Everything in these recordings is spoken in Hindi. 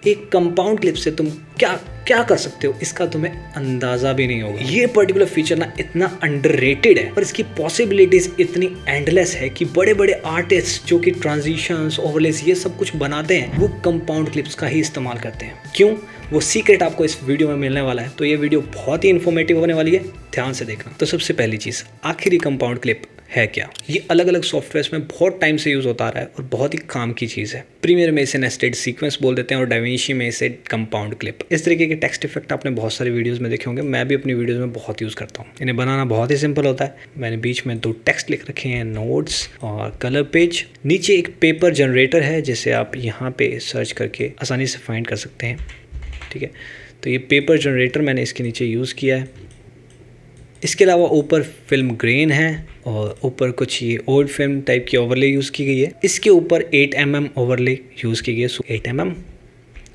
एक कंपाउंड क्लिप से तुम क्या क्या कर सकते हो इसका तुम्हें अंदाजा भी नहीं होगा। ये पर्टिकुलर फीचर ना इतना अंडररेटेड है और इसकी पॉसिबिलिटीज इतनी एंडलेस है कि बड़े बड़े आर्टिस्ट जो कि ट्रांजिशंस, ओवरलेस ये सब कुछ बनाते हैं वो कंपाउंड क्लिप्स का ही इस्तेमाल करते हैं। क्यों, वो सीक्रेट आपको इस वीडियो में मिलने वाला है। तो ये वीडियो बहुत ही इन्फॉर्मेटिव होने वाली है, ध्यान से देखना। तो सबसे पहली चीज़, आखिर ये कंपाउंड क्लिप है क्या। ये अलग अलग सॉफ्टवेयर्स में बहुत टाइम से यूज़ होता आ रहा है और बहुत ही काम की चीज़ है। प्रीमियर में इसे नेस्टेड सीक्वेंस बोल देते हैं और डाविंची में इसे कंपाउंड क्लिप। इस तरीके के टेक्स्ट इफेक्ट आपने बहुत सारे वीडियोस में देखे होंगे, मैं भी अपनी वीडियोस में बहुत यूज़ करता हूँ। इन्हें बनाना बहुत ही सिंपल होता है। मैंने बीच में 2 टेक्स्ट लिख रखे हैं, नोट्स और कलर पेज। नीचे एक पेपर जनरेटर है जिसे आप यहाँ पे सर्च करके आसानी से फाइंड कर सकते हैं, ठीक है। तो ये पेपर जनरेटर मैंने इसके नीचे यूज़ किया है। इसके अलावा ऊपर फिल्म ग्रेन है और ऊपर कुछ ये ओल्ड फिल्म टाइप की ओवरले यूज़ की गई है। इसके ऊपर 8mm ओवरले यूज़ की गई है, 8mm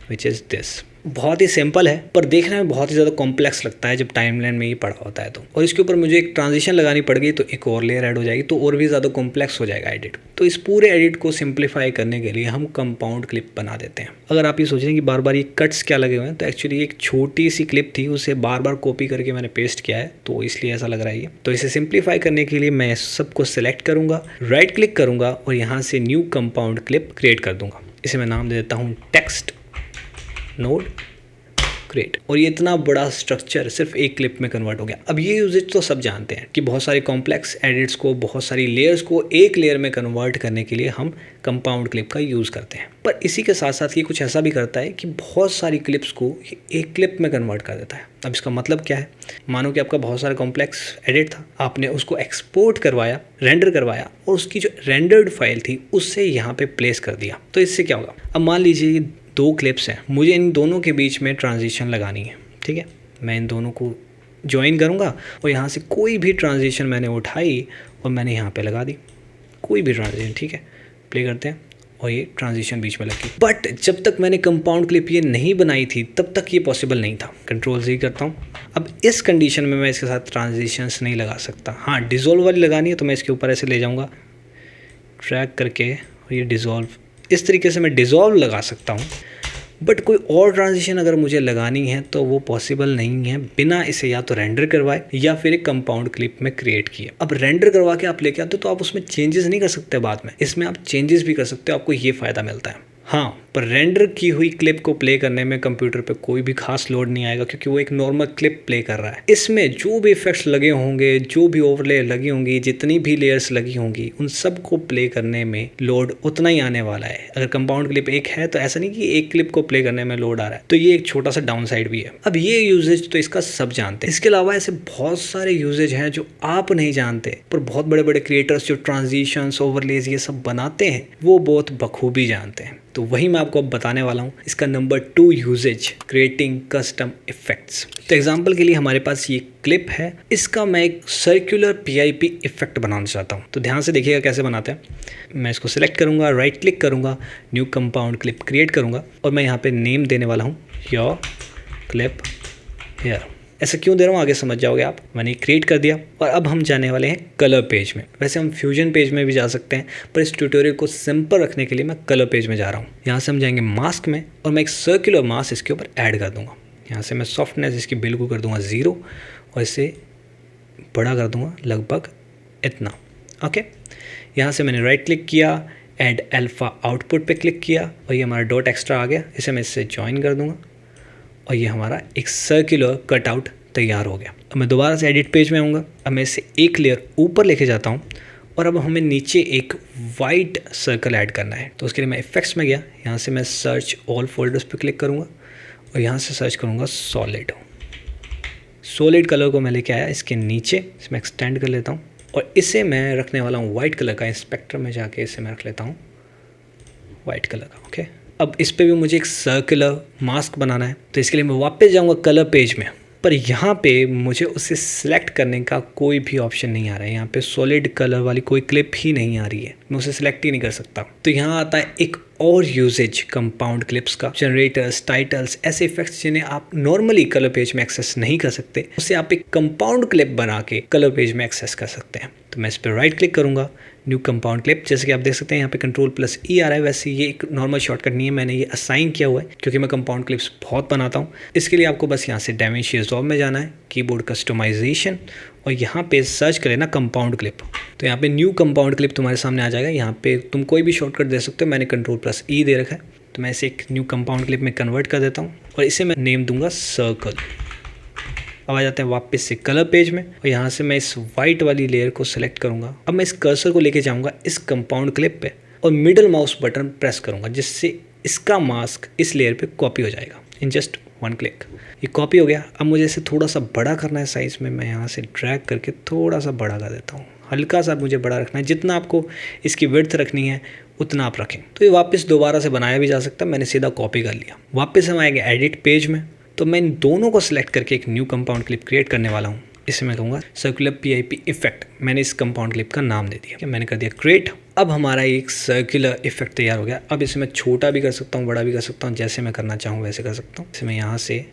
विच इज़ दिस। बहुत ही सिंपल है पर देखने में बहुत ही ज़्यादा कॉम्प्लेक्स लगता है जब टाइमलाइन में ये पड़ा होता है तो। और इसके ऊपर मुझे एक ट्रांजिशन लगानी पड़ गई तो एक और लेयर ऐड हो जाएगी तो और भी ज़्यादा कॉम्प्लेक्स हो जाएगा एडिट। तो इस पूरे एडिट को सिंप्लीफाई करने के लिए हम कंपाउंड क्लिप बना देते हैं। अगर आप ये सोच रहे हैं कि बार बार ये कट्स क्या लगे हुए हैं, तो एक्चुअली एक छोटी सी क्लिप थी, उसे बार बार कॉपी करके मैंने पेस्ट किया है तो इसलिए ऐसा लग रहा है ये। तो इसे सिंप्लीफाई करने के लिए मैं सबको सिलेक्ट करूँगा, राइट क्लिक करूँगा और यहाँ से न्यू कंपाउंड क्लिप क्रिएट कर दूँगा। इसे मैं नाम दे देता हूँ टेक्स्ट नोड क्रिएट। और ये इतना बड़ा स्ट्रक्चर सिर्फ एक क्लिप में कन्वर्ट हो गया। अब ये यूजेज तो सब जानते हैं कि बहुत सारे कॉम्प्लेक्स एडिट्स को, बहुत सारी लेयर्स को एक लेयर में कन्वर्ट करने के लिए हम कंपाउंड क्लिप का यूज़ करते हैं। पर इसी के साथ साथ ये कुछ ऐसा भी करता है कि बहुत सारी क्लिप्स को एक क्लिप में कन्वर्ट कर देता है। अब इसका मतलब क्या है, मानो कि आपका बहुत सारा कॉम्प्लेक्स एडिट था, आपने उसको एक्सपोर्ट करवाया, रेंडर करवाया और उसकी जो रेंडर्ड फाइल थी उससे यहाँ पे प्लेस कर दिया। तो इससे क्या होगा, अब मान लीजिए 2 क्लिप्स हैं, मुझे इन दोनों के बीच में ट्रांजिशन लगानी है, ठीक है। मैं इन दोनों को ज्वाइन करूँगा और यहाँ से कोई भी ट्रांजिशन मैंने उठाई और मैंने यहाँ पे लगा दी, कोई भी ट्रांजिशन, ठीक है। प्ले करते हैं और ये ट्रांजिशन बीच में लगी। बट जब तक मैंने कंपाउंड क्लिप ये नहीं बनाई थी तब तक ये पॉसिबल नहीं था। कंट्रोल-Z करता हूँ। अब इस कंडीशन में मैं इसके साथ ट्रांजिशंस नहीं लगा सकता। हाँ, डिज़ोल्व वाली लगानी है तो मैं इसके ऊपर ऐसे ले जाऊँगा ट्रैक करके और ये डिज़ोल्व, इस तरीके से मैं डिज़ोल्व लगा सकता हूँ। बट कोई और ट्रांजिशन अगर मुझे लगानी है तो वो पॉसिबल नहीं है बिना इसे या तो रेंडर करवाए या फिर एक कंपाउंड क्लिप में क्रिएट किए। अब रेंडर करवा के आप लेके आते हो तो आप उसमें चेंजेस नहीं कर सकते बाद में, इसमें आप चेंजेस भी कर सकते हो, आपको ये फ़ायदा मिलता है। हाँ, पर रेंडर की हुई क्लिप को प्ले करने में कंप्यूटर पे कोई भी खास लोड नहीं आएगा क्योंकि वो एक नॉर्मल क्लिप प्ले कर रहा है। इसमें जो भी इफेक्ट्स लगे होंगे, जो भी ओवरले लगी होंगी, जितनी भी लेयर्स लगी होंगी, उन सब को प्ले करने में लोड उतना ही आने वाला है। अगर कंपाउंड क्लिप एक है तो ऐसा नहीं कि एक क्लिप को प्ले करने में लोड आ रहा है, तो ये एक छोटा सा डाउन साइड भी है। अब ये यूजेज तो इसका सब जानते हैं। इसके अलावा ऐसे बहुत सारे यूजेज हैं जो आप नहीं जानते पर बहुत बड़े बड़े क्रिएटर्स जो ट्रांजिशंस, ओवरलेज ये सब बनाते हैं वो बहुत बखूबी जानते हैं। तो वही मैं आपको अब बताने वाला हूँ। इसका number 2 uses, creating custom effects. तो एग्जांपल के लिए हमारे पास ये क्लिप है, इसका मैं एक सर्कुलर PIP इफेक्ट बनाना चाहता हूँ। तो ध्यान से देखिएगा कैसे बनाते हैं। मैं इसको सिलेक्ट करूँगा, राइट क्लिक करूँगा, न्यू कंपाउंड क्लिप क्रिएट करूँगा और मैं यहाँ पे नेम देने वाला हूँ योर क्लिप हियर। ऐसा क्यों दे रहा हूँ आगे समझ जाओगे आप। मैंने क्रिएट कर दिया और अब हम जाने वाले हैं कलर पेज में। वैसे हम फ्यूजन पेज में भी जा सकते हैं पर इस ट्यूटोरियल को सिंपल रखने के लिए मैं कलर पेज में जा रहा हूँ। यहाँ से हम जाएंगे मास्क में और मैं एक सर्कुलर मास्क इसके ऊपर ऐड कर दूंगा। यहाँ से मैं सॉफ्टनेस इसकी बिल्कुल कर दूंगा 0 और इसे बड़ा कर दूंगा लगभग इतना, ओके। यहाँ से मैंने राइट क्लिक किया, ऐड अल्फा आउटपुट पे क्लिक किया और ये हमारा डॉट एक्स्ट्रा आ गया। इसे मैं इससे ज्वाइन कर दूंगा और ये हमारा एक सर्कुलर कटआउट तैयार हो गया। अब मैं दोबारा से एडिट पेज में आऊँगा। अब मैं इसे एक लेयर ऊपर लेके जाता हूँ और अब हमें नीचे एक वाइट सर्कल ऐड करना है। तो उसके लिए मैं इफेक्ट्स में गया, यहाँ से मैं सर्च ऑल फोल्डर्स पे क्लिक करूँगा और यहाँ से सर्च करूँगा सॉलिड कलर को मैं लेके आया इसके नीचे, इसमें एक्सटेंड कर लेता हूँ और इसे मैं रखने वाला हूँ वाइट कलर का। इंस्पेक्टर में जाके इसे मैं रख लेता हूँ वाइट कलर का, ओके। अब इस पे भी मुझे एक सर्कुलर मास्क बनाना है तो इसके लिए मैं वापस जाऊँगा कलर पेज में, पर यहाँ पे मुझे उसे सिलेक्ट करने का कोई भी ऑप्शन नहीं आ रहा है। यहाँ पे सॉलिड कलर वाली कोई क्लिप ही नहीं आ रही है, मैं उसे सिलेक्ट ही नहीं कर सकता। तो यहाँ आता है एक और यूजेज कंपाउंड क्लिप्स का, जनरेटर्स, टाइटल्स, ऐसे इफेक्ट्स जिन्हें आप नॉर्मली कलर पेज में एक्सेस नहीं कर सकते, उसे आप एक कंपाउंड क्लिप बना के कलर पेज में एक्सेस कर सकते हैं। तो मैं इस पर राइट क्लिक करूँगा, न्यू कंपाउंड क्लिप। जैसे कि आप देख सकते हैं यहाँ पे Ctrl+E आ रहा है। वैसे ये एक नॉर्मल शॉर्टकट नहीं है, मैंने ये असाइन किया हुआ है क्योंकि मैं कंपाउंड क्लिप्स बहुत बनाता हूँ। इसके लिए आपको बस यहाँ से डायमेंशन रिजॉल्व में जाना है, कीबोर्ड कस्टमाइजेशन, और यहाँ पे सर्च करें ना कंपाउंड क्लिप। तो यहाँ पे न्यू कंपाउंड क्लिप तुम्हारे सामने आ जाएगा। यहाँ पे तुम कोई भी शॉर्टकट दे सकते हो, मैंने Ctrl+E दे रखा है। तो मैं इसे एक न्यू कंपाउंड क्लिप में कन्वर्ट कर देता हूँ और इसे मैं नेम दूंगा सर्कल। अब आ जाते हैं वापस से कलर पेज में और यहाँ से मैं इस वाइट वाली लेयर को सिलेक्ट करूँगा। अब मैं इस कर्सर को लेके जाऊँगा इस कंपाउंड क्लिप पे और मिडल माउस बटन प्रेस करूँगा, जिससे इसका मास्क इस लेयर पे कॉपी हो जाएगा इन जस्ट वन क्लिक। ये कॉपी हो गया। अब मुझे इसे थोड़ा सा बड़ा करना है साइज़ में। मैं यहाँ से ड्रैग करके थोड़ा सा बड़ा कर देता हूँ, हल्का सा मुझे बड़ा रखना है। जितना आपको इसकी विड्थ रखनी है उतना आप रखें। तो ये वापस दोबारा से बनाया भी जा सकता है, मैंने सीधा कॉपी कर लिया। वापस हम आएंगे एडिट पेज में, तो मैं इन दोनों को सिलेक्ट करके एक न्यू कंपाउंड क्लिप क्रिएट करने वाला हूँ। इसे मैं कहूँगा सर्कुलर PIP इफेक्ट। मैंने इस कंपाउंड क्लिप का नाम दे दिया, मैंने कर दिया क्रिएट। अब हमारा एक सर्कुलर इफेक्ट तैयार हो गया। अब इसे मैं छोटा भी कर सकता हूँ, बड़ा भी कर सकता हूँ, जैसे मैं करना चाहूँ वैसे कर सकता हूँ। इसे मैं यहाँ से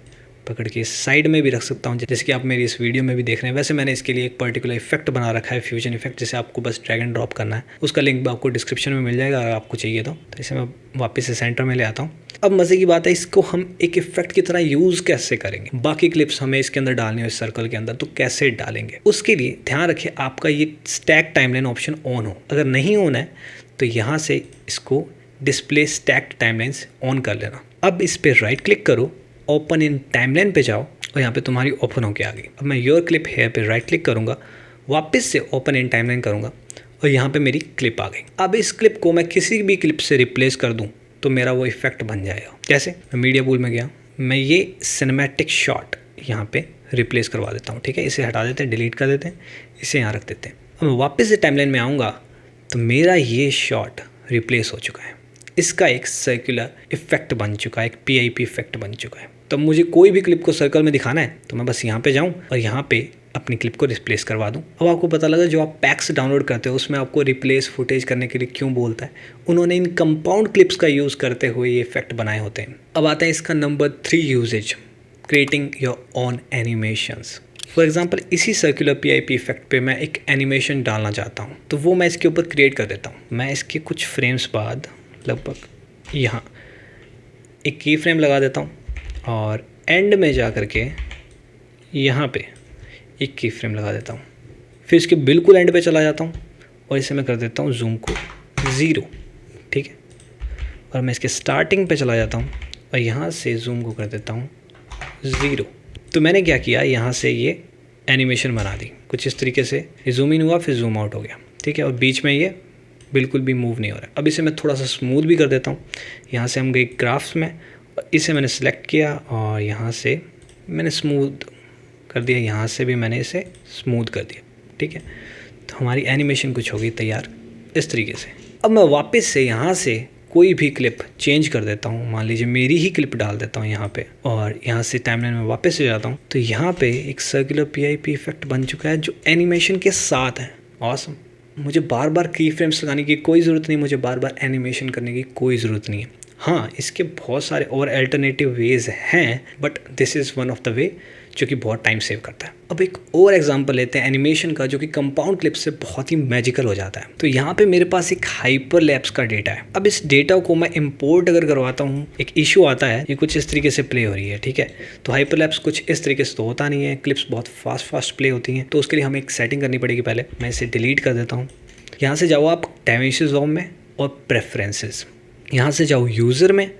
पकड़ के साइड में भी रख सकता हूँ, जैसे कि आप मेरी इस वीडियो में भी देख रहे हैं। वैसे मैंने इसके लिए एक पर्टिकुलर इफेक्ट बना रखा है, फ्यूजन इफेक्ट, जिसे आपको बस ड्रैग एंड ड्रॉप करना है। उसका लिंक आपको डिस्क्रिप्शन में मिल जाएगा अगर आपको चाहिए तो इसे मैं वापस से सेंटर में ले आता हूँ। अब मज़े की बात है, इसको हम एक इफेक्ट की तरह यूज़ कैसे करेंगे। बाकी क्लिप्स हमें इसके अंदर डालनी हो इस सर्कल के अंदर, तो कैसे डालेंगे उसके लिए ध्यान रखिए आपका ये स्टैक टाइमलाइन ऑप्शन ऑन हो। अगर नहीं ऑन है तो यहाँ से इसको डिस्प्ले स्टैक्ड टाइमलाइंस ऑन कर लेना। अब इस पर राइट क्लिक करो, ओपन इन टाइमलाइन पे जाओ और यहाँ पे तुम्हारी ओपन होके आ गई। अब मैं योर क्लिप हेयर पे राइट क्लिक करूँगा, वापस से ओपन इन टाइमलाइन करूँगा और यहाँ पे मेरी क्लिप आ गई। अब इस क्लिप को मैं किसी भी क्लिप से रिप्लेस कर दूँ तो मेरा वो इफेक्ट बन जाएगा। कैसे? मैं मीडिया पूल में गया, मैं ये सिनेमैटिक शॉट यहाँ पे रिप्लेस करवा देता हूँ। ठीक है, इसे हटा देते हैं, डिलीट कर देते हैं, इसे यहाँ रख देते हैं। अब मैं वापस से टाइमलाइन में आऊँगा तो मेरा ये शॉट रिप्लेस हो चुका है। इसका एक सर्कुलर इफेक्ट बन चुका है, एक PIP इफेक्ट बन चुका है। तो मुझे कोई भी क्लिप को सर्कल में दिखाना है तो मैं बस यहाँ पे जाऊँ और यहाँ पे अपनी क्लिप को रिप्लेस करवा दूँ। अब आपको पता लगा जो आप पैक्स डाउनलोड करते हो उसमें आपको रिप्लेस फुटेज करने के लिए क्यों बोलता है। उन्होंने इन कंपाउंड क्लिप्स का यूज़ करते हुए ये इफेक्ट बनाए होते हैं। अब आता है इसका number 3 uses, creating your own animations. For example इसी सर्कुलर PIP इफेक्ट पे मैं एक एनिमेशन डालना चाहता हूँ, तो वो मैं इसके ऊपर क्रिएट कर देता हूँ। मैं इसके कुछ फ्रेम्स बाद लगभग यहाँ एक की फ्रेम लगा देता हूँ और एंड में जा कर के यहाँ पे एक की फ्रेम लगा देता हूँ। फिर इसके बिल्कुल एंड पे चला जाता हूँ और इसे मैं कर देता हूँ जूम को 0। ठीक है, और मैं इसके स्टार्टिंग पे चला जाता हूँ और यहाँ से जूम को कर देता हूँ 0। तो मैंने क्या किया, यहाँ से ये एनिमेशन बना दी कुछ इस तरीके से। जूम इन हुआ फिर जूम आउट हो गया। ठीक है, और बीच में ये बिल्कुल भी मूव नहीं हो रहा है। अब इसे मैं थोड़ा सा स्मूथ भी कर देता हूँ। यहाँ से हम गए ग्राफ्स में और इसे मैंने सेलेक्ट किया और यहाँ से मैंने स्मूथ कर दिया, यहाँ से भी मैंने इसे स्मूथ कर दिया। ठीक है, तो हमारी एनिमेशन कुछ हो गई तैयार इस तरीके से। अब मैं वापस से यहाँ से कोई भी क्लिप चेंज कर देता हूँ, मान लीजिए मेरी ही क्लिप डाल देता हूँ यहाँ पे और यहाँ से टाइमलाइन में वापस से जाता हूँ तो यहाँ पे एक सर्कुलर PIP इफेक्ट बन चुका है जो एनिमेशन के साथ है। ऑसम। मुझे बार बार की फ्रेम्स लगाने की कोई ज़रूरत नहीं, मुझे बार बार एनिमेशन करने की कोई ज़रूरत नहीं है। हाँ, इसके बहुत सारे और अल्टरनेटिव वेज हैं, but this is one of the way जो कि बहुत टाइम सेव करता है। अब एक और एग्जांपल लेते हैं एनिमेशन का, जो कि कंपाउंड क्लिप से बहुत ही मैजिकल हो जाता है। तो यहाँ पे मेरे पास एक हाइपरलैप्स का डेटा है। अब इस डेटा को मैं इंपोर्ट अगर करवाता हूँ, एक इशू आता है, ये कुछ इस तरीके से प्ले हो रही है। ठीक है, तो हाइपरलैप्स कुछ इस तरीके से तो होता नहीं है, क्लिप्स बहुत फास्ट प्ले होती हैं। तो उसके लिए हमें एक सेटिंग करनी पड़ेगी। पहले मैं इसे डिलीट कर देता हूँ। यहाँ से जाओ आप डायमेंशन ज़ोन में और प्रेफरेंसेस, यहाँ से जाओ यूज़र में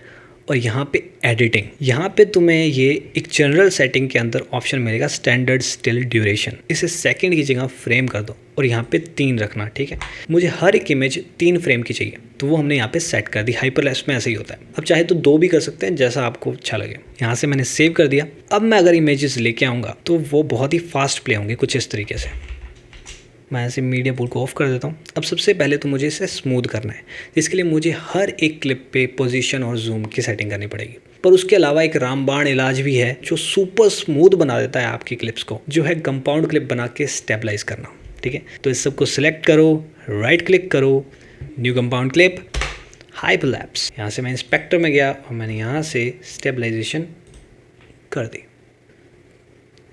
और यहाँ पे एडिटिंग। यहाँ पे तुम्हें ये एक जनरल सेटिंग के अंदर ऑप्शन मिलेगा स्टैंडर्ड स्टिल ड्यूरेशन। इसे सेकंड की जगह फ्रेम कर दो और यहाँ पे 3 रखना। ठीक है, मुझे हर एक इमेज 3 फ्रेम की चाहिए, तो वो हमने यहाँ पे सेट कर दी। हाइपरलैप्स में ऐसे ही होता है। अब चाहे तो 2 भी कर सकते हैं, जैसा आपको अच्छा लगे। यहाँ से मैंने सेव कर दिया। अब मैं अगर इमेजेस लेके आऊँगा तो वो बहुत ही फास्ट प्ले होंगे कुछ इस तरीके से। मैं ऐसे मीडिया पूल को ऑफ कर देता हूँ। अब सबसे पहले तो मुझे इसे स्मूथ करना है, इसके लिए मुझे हर एक क्लिप पे पोजीशन और जूम की सेटिंग करनी पड़ेगी। पर उसके अलावा एक रामबाण इलाज भी है जो सुपर स्मूथ बना देता है आपकी क्लिप्स को, जो है कंपाउंड क्लिप बना के स्टेबलाइज करना। ठीक है, तो इस सबको सिलेक्ट करो, राइट क्लिक करो, न्यू कंपाउंड क्लिप, हाइपरलैप्स। यहाँ से मैं इंस्पेक्टर में गया और मैंने यहाँ से स्टेबलाइजेशन कर दी।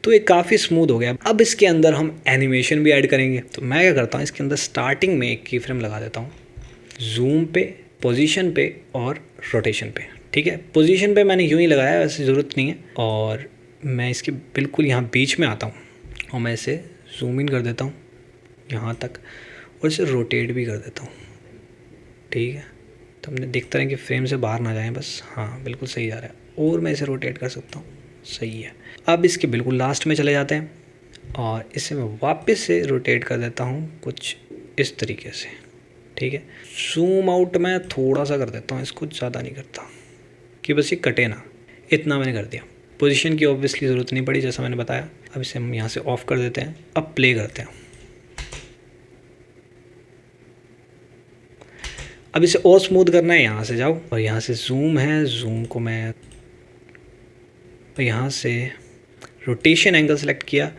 तो ये काफ़ी स्मूथ हो गया। अब इसके अंदर हम एनिमेशन भी ऐड करेंगे। तो मैं क्या करता हूँ, इसके अंदर स्टार्टिंग में एक की फ्रेम लगा देता हूँ, जूम पे, पोजीशन पे और रोटेशन पे। ठीक है, पोजीशन पे मैंने यूँ ही लगाया, वैसे ज़रूरत नहीं है। और मैं इसके बिल्कुल यहाँ बीच में आता हूँ और मैं इसे जूम इन कर देता हूँ यहाँ तक और इसे रोटेट भी कर देता हूँ। ठीक है, तो हमने देखते रहें कि फ्रेम से बाहर ना जाएं बस। हाँ, बिल्कुल सही जा रहा है। और मैं इसे रोटेट कर सकता हूँ, सही है। अब इसके बिल्कुल लास्ट में चले जाते हैं और इसे मैं वापस से रोटेट कर देता हूँ कुछ इस तरीके से। ठीक है, जूम आउट मैं थोड़ा सा कर देता हूँ, इसको ज़्यादा नहीं करता कि बस ये कटे ना, इतना मैंने कर दिया। पोजीशन की ऑब्वियसली ज़रूरत नहीं पड़ी जैसा मैंने बताया। अब इसे हम यहाँ से ऑफ कर देते हैं। अब प्ले करते हैं। अब इसे और स्मूथ करना है, यहाँ से जाओ और यहाँ से जूम है, जूम को मैं यहाँ से रोटेशन एंगल सेलेक्ट किया,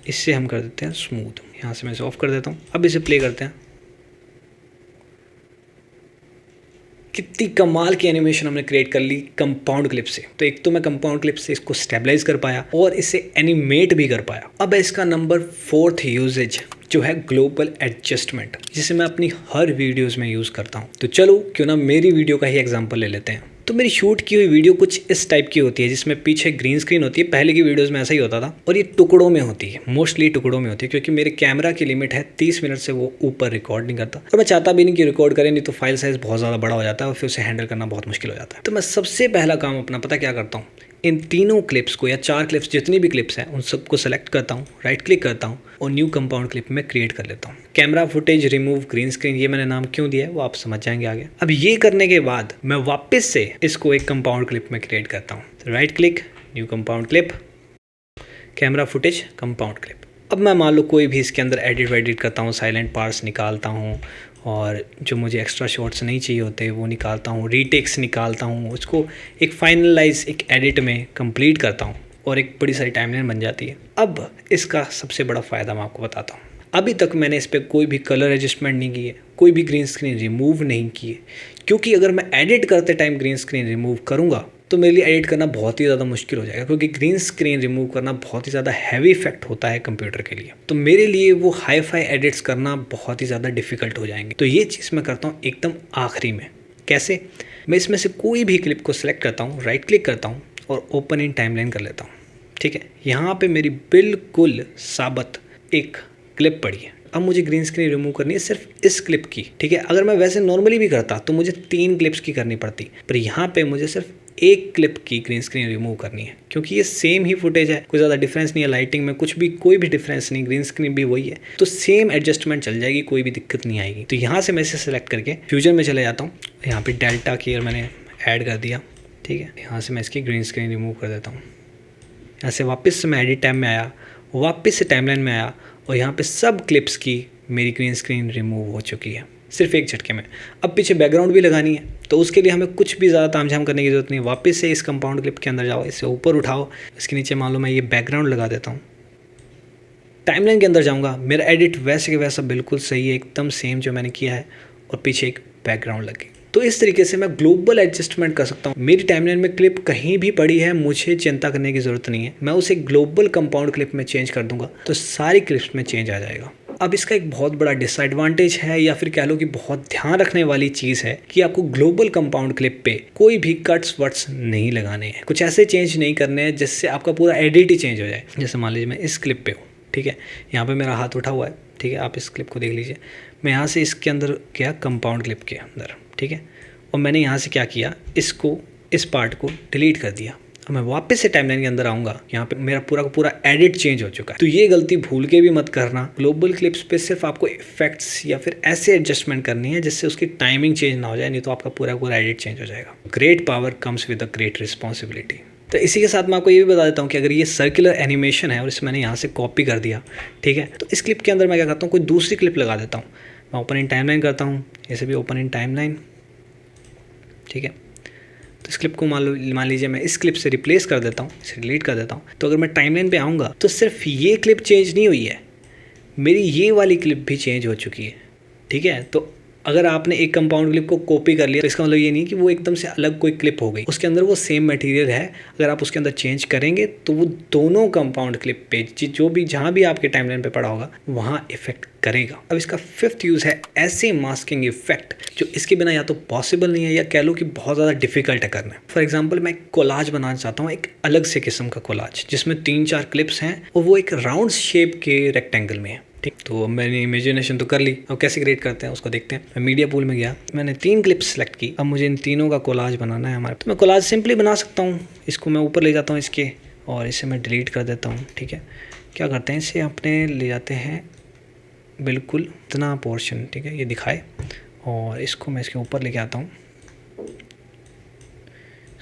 इससे हम कर देते हैं स्मूथ। यहाँ से मैं इसे ऑफ कर देता हूँ। अब इसे प्ले करते हैं। कितनी कमाल की एनिमेशन हमने क्रिएट कर ली कंपाउंड क्लिप से। तो एक तो मैं कंपाउंड क्लिप से इसको स्टेबलाइज कर पाया और इसे एनिमेट भी कर पाया। अब है इसका नंबर 4th यूजेज, जो है ग्लोबल एडजस्टमेंट, जिसे मैं अपनी हर वीडियोस में यूज़ करता हूँ। तो चलो क्यों ना मेरी वीडियो का ही एग्जांपल ले लेते हैं। तो मेरी शूट की हुई वीडियो कुछ इस टाइप की होती है, जिसमें पीछे ग्रीन स्क्रीन होती है। पहले की वीडियोस में ऐसा ही होता था और ये टुकड़ों में होती है, मोस्टली टुकड़ों में होती है, क्योंकि मेरे कैमरा की लिमिट है 30 मिनट से वो ऊपर रिकॉर्ड नहीं करता और मैं चाहता भी नहीं कि रिकॉर्ड करें, नहीं तो फाइल साइज़ बहुत ज़्यादा बड़ा हो जाता है और फिर उसे हैंडल करना बहुत मुश्किल हो जाता है। तो मैं सबसे पहला काम अपना पता क्या करता हूँ, इन तीनों क्लिप्स को या 4 क्लिप्स जितनी भी क्लिप्स हैं उन सबको सेलेक्ट करता हूँ, राइट क्लिक करता हूँ और न्यू कंपाउंड क्लिप में क्रिएट कर लेता हूँ। Camera footage remove green screen, ये मैंने नाम क्यों दिया है वो आप समझ जाएंगे आगे। अब ये करने के बाद मैं वापस से इसको एक कंपाउंड क्लिप में क्रिएट करता हूँ। Right click, new compound clip, camera footage, compound clip. अब मैं मान लो कोई भी इसके अंदर एडिट वेडिट करता हूँ, साइलेंट पार्ट्स निकालता हूँ और जो मुझे एक्स्ट्रा शॉट्स नहीं चाहिए होते वो निकालता हूँ, रीटेक्स निकालता हूँ, उसको एक फाइनलाइज एक एडिट में कंप्लीट करता हूँ और एक बड़ी सारी टाइमलाइन बन जाती है। अब इसका सबसे बड़ा फ़ायदा मैं आपको बताता हूँ। अभी तक मैंने इस पर कोई भी कलर एडजस्टमेंट नहीं की है, कोई भी ग्रीन स्क्रीन रिमूव नहीं की है, क्योंकि अगर मैं एडिट करते टाइम ग्रीन स्क्रीन रिमूव करूँगा तो मेरे लिए एडिट करना बहुत ही ज़्यादा मुश्किल हो जाएगा, क्योंकि ग्रीन स्क्रीन रिमूव करना बहुत ही ज़्यादा हैवी इफेक्ट होता है कंप्यूटर के लिए। तो मेरे लिए वो हाई फाई एडिट्स करना बहुत ही ज़्यादा डिफिकल्ट हो जाएंगे। तो ये चीज़ मैं करता हूँ एकदम आखिरी में। कैसे? मैं इसमें से कोई भी क्लिप को सिलेक्ट करता हूँ, राइट क्लिक करता हूँ और ओपन इन टाइमलाइन कर लेता हूँ। ठीक है, यहाँ पर मेरी बिल्कुल साबित एक क्लिप पड़ी है। अब मुझे ग्रीन स्क्रीन रिमूव करनी है सिर्फ इस क्लिप की। ठीक है, अगर मैं वैसे नॉर्मली भी करता तो मुझे 3 क्लिप्स की करनी पड़ती, पर यहाँ पे मुझे सिर्फ एक क्लिप की ग्रीन स्क्रीन रिमूव करनी है, क्योंकि ये सेम ही फुटेज है, कोई ज़्यादा डिफरेंस नहीं है, लाइटिंग में कुछ भी कोई भी डिफरेंस नहीं, ग्रीन स्क्रीन भी वही है, तो सेम एडजस्टमेंट चल जाएगी, कोई भी दिक्कत नहीं आएगी। तो यहाँ से मैं इसे सेलेक्ट करके फ्यूजन में चले जाता हूँ। यहाँ पे डेल्टा केयर मैंने ऐड कर दिया। ठीक है, यहाँ से मैं इसकी ग्रीन स्क्रीन रिमूव कर देता हूँ। यहाँ से वापस से मैं एडिट टैब में आया, वापस से टाइमलाइन में आया और यहाँ पे सब क्लिप्स की मेरी ग्रीन स्क्रीन रिमूव हो चुकी है सिर्फ एक झटके में। अब पीछे बैकग्राउंड भी लगानी है, तो उसके लिए हमें कुछ भी ज़्यादा तामझाम करने की ज़रूरत नहीं है। वापस से इस कंपाउंड क्लिप के अंदर जाओ, इसे ऊपर उठाओ, इसके नीचे मान लो मैं ये बैकग्राउंड लगा देता हूँ। टाइमलाइन के अंदर जाऊँगा, मेरा एडिट वैसे के वैसा बिल्कुल सही है, एकदम सेम जो मैंने किया है, और पीछे एक बैकग्राउंड लगी। तो इस तरीके से मैं ग्लोबल एडजस्टमेंट कर सकता हूँ। मेरी टाइमलाइन में क्लिप कहीं भी पड़ी है, मुझे चिंता करने की ज़रूरत नहीं है, मैं उसे ग्लोबल कंपाउंड क्लिप में चेंज कर दूंगा तो सारी क्लिप्स में चेंज आ जाएगा। अब इसका एक बहुत बड़ा डिसएडवांटेज है, या फिर कह लो कि बहुत ध्यान रखने वाली चीज़ है, कि आपको ग्लोबल कंपाउंड क्लिप पे कोई भी कट्स वट्स नहीं लगाने हैं, कुछ ऐसे चेंज नहीं करने हैं जिससे आपका पूरा एडिट ही चेंज हो जाए। जैसे मान लीजिए मैं इस क्लिप पे हूँ, ठीक है, यहाँ पे मेरा हाथ उठा हुआ है, ठीक है, आप इस क्लिप को देख लीजिए। मैं यहाँ से इसके अंदर गया कंपाउंड क्लिप के अंदर, ठीक है, और मैंने यहाँ से क्या किया, इसको इस पार्ट को डिलीट कर दिया। अब मैं वापस से टाइमलाइन के अंदर आऊँगा, यहाँ पे मेरा पूरा का पूरा एडिट चेंज हो चुका है। तो ये गलती भूल के भी मत करना। ग्लोबल क्लिप्स पे सिर्फ आपको इफेक्ट्स या फिर ऐसे एडजस्टमेंट करनी है जिससे उसकी टाइमिंग चेंज ना हो जाए, नहीं तो आपका पूरा पूरा एडिट चेंज हो जाएगा। Great power comes with a great responsibility. तो इसी के साथ मैं आपको ये भी बता देता हूँ कि अगर ये सर्कुलर एनिमेशन है और इसे मैंने यहाँ से कॉपी कर दिया, ठीक है, तो इस क्लिप के अंदर मैं क्या करता हूँ, कोई दूसरी क्लिप लगा देता हूँ। मैं ओपन इन टाइमलाइन करता हूँ, इसे भी ओपन इन टाइमलाइन, ठीक है। तो इस क्लिप को मान लीजिए मैं इस क्लिप से रिप्लेस कर देता हूँ, इसे डिलीट कर देता हूँ। तो अगर मैं टाइमलाइन पे आऊँगा तो सिर्फ ये क्लिप चेंज नहीं हुई है, मेरी ये वाली क्लिप भी चेंज हो चुकी है, ठीक है। तो अगर आपने एक कंपाउंड क्लिप को कॉपी कर लिया तो इसका मतलब ये नहीं कि वो एकदम से अलग कोई क्लिप हो गई, उसके अंदर वो सेम मटेरियल है। अगर आप उसके अंदर चेंज करेंगे तो वो दोनों कंपाउंड क्लिप पे जो भी जहाँ भी आपके टाइमलाइन पे पड़ा होगा वहाँ इफेक्ट करेगा। अब इसका फिफ्थ यूज़ है ऐसे मास्किंग इफेक्ट जो इसके बिना या तो पॉसिबल नहीं है या कह लो कि बहुत ज़्यादा डिफिकल्ट है करना। फॉर एग्जाम्पल मैं कोलाज बनाना चाहता हूँ, एक अलग से किस्म का कोलाज जिसमें 3-4 क्लिप्स हैं और वो एक राउंड शेप के रेक्टेंगल में है, ठीक। तो मैंने इमेजिनेशन तो कर ली, अब कैसे क्रिएट करते हैं उसको देखते हैं। मैं मीडिया पूल में गया, मैंने 3 क्लिप्स सेलेक्ट की। अब मुझे इन तीनों का कोलाज बनाना है हमारे। तो मैं कोलाज सिंपली बना सकता हूँ, इसको मैं ऊपर ले जाता हूँ इसके और इसे मैं डिलीट कर देता हूँ, ठीक है। क्या करते हैं, इसे अपने ले जाते हैं बिल्कुल इतना पोर्शन, ठीक है, ये दिखाए, और इसको मैं इसके ऊपर लेके आता हूँ,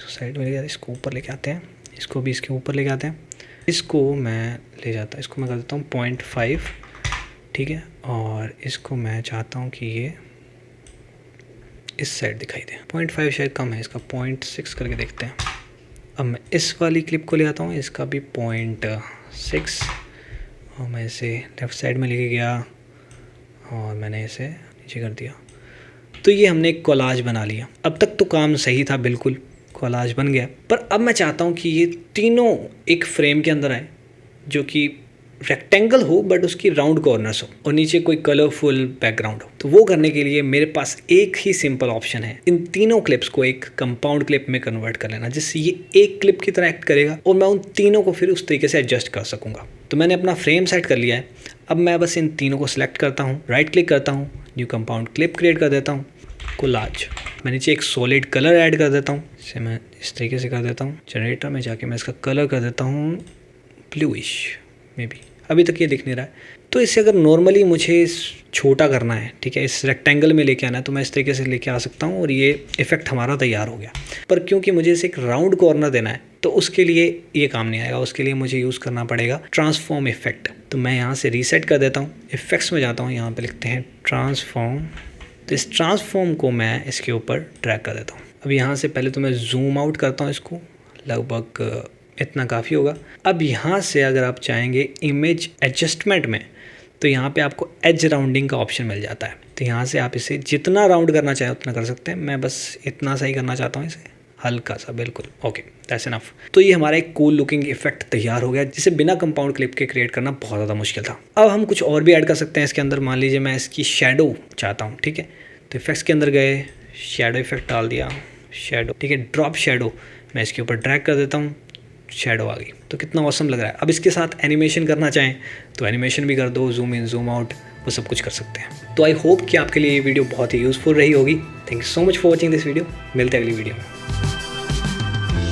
साइड में ले जाते, इसको ऊपर लेके आते हैं, इसको भी इसके ऊपर लेके आते हैं, इसको मैं ले जाता हूँ, इसको मैं कर देता हूँ 0.5, ठीक है। और इसको मैं चाहता हूँ कि ये इस साइड दिखाई दे। 0.5 शायद कम है, इसका 0.6 करके देखते हैं। अब मैं इस वाली क्लिप को ले आता हूँ, इसका भी 0.6, और मैं इसे लेफ़्ट साइड में लेके गया और मैंने इसे नीचे कर दिया। तो ये हमने एक कोलाज बना लिया। अब तक तो काम सही था, बिल्कुल कोलाज बन गया। पर अब मैं चाहता हूँ कि ये तीनों एक फ्रेम के अंदर आए जो कि रेक्टेंगल हो बट उसकी राउंड कॉर्नर्स हो और नीचे कोई कलरफुल बैकग्राउंड हो। तो वो करने के लिए मेरे पास एक ही सिंपल ऑप्शन है, इन तीनों क्लिप्स को एक कंपाउंड क्लिप में कन्वर्ट कर लेना, जिससे ये एक क्लिप की तरह एक्ट करेगा और मैं उन तीनों को फिर उस तरीके से एडजस्ट कर सकूँगा। तो मैंने अपना फ्रेम सेट कर लिया है। अब मैं बस इन तीनों को सिलेक्ट करता हूँ, राइट क्लिक करता हूँ, न्यू कंपाउंड क्लिप क्रिएट कर देता हूँ, कोलाज। मैं नीचे एक सॉलिड कलर ऐड कर देता हूँ, इसे मैं इस तरीके से कर देता हूँ। जनरेटर में जाके मैं इसका कलर कर देता हूँ ब्लूइश, मे बी अभी तक ये दिख नहीं रहा है। तो इसे अगर नॉर्मली मुझे छोटा करना है, ठीक है, इस रेक्टेंगल में लेके आना है, तो मैं इस तरीके से लेके आ सकता हूँ और ये इफेक्ट हमारा तैयार हो गया। पर क्योंकि मुझे इसे एक राउंड कॉर्नर देना है तो उसके लिए ये काम नहीं आएगा, उसके लिए मुझे यूज़ करना पड़ेगा ट्रांसफॉर्म इफेक्ट। तो मैं यहाँ से रीसेट कर देता हूँ, इफेक्ट्स में जाता हूँ, यहाँ पर लिखते हैं ट्रांसफॉर्म। तो इस ट्रांसफॉर्म को मैं इसके ऊपर ड्रैग कर देता हूँ। अब यहाँ से पहले तो मैं जूम आउट करता हूँ, इसको लगभग इतना काफ़ी होगा। अब यहाँ से अगर आप चाहेंगे इमेज एडजस्टमेंट में, तो यहाँ पे आपको एज राउंडिंग का ऑप्शन मिल जाता है। तो यहाँ से आप इसे जितना राउंड करना चाहें उतना कर सकते हैं। मैं बस इतना सा ही करना चाहता हूँ, इसे हल्का सा, बिल्कुल ओके, दैट्स इनफ। तो ये हमारा एक कूल लुकिंग इफेक्ट तैयार हो गया, जिसे बिना कंपाउंड क्लिप के क्रिएट करना बहुत ज़्यादा मुश्किल था। अब हम कुछ और भी ऐड कर सकते हैं इसके अंदर। मान लीजिए मैं इसकी शेडो चाहता हूँ, ठीक है, तो इफेक्ट्स के अंदर गए, शेडो इफेक्ट डाल दिया, शेडो, ठीक है, ड्रॉप शेडो, मैं इसके ऊपर ड्रैग कर देता हूँ, शेडो आ गई। तो कितना ऑसम लग रहा है। अब इसके साथ एनिमेशन करना चाहें तो एनिमेशन भी कर दो, जूम इन जूम आउट, वो सब कुछ कर सकते हैं। तो आई होप कि आपके लिए ये वीडियो बहुत ही यूज़फुल रही होगी। Thank you so much for watching this video. मिलते हैं अगली वीडियो में।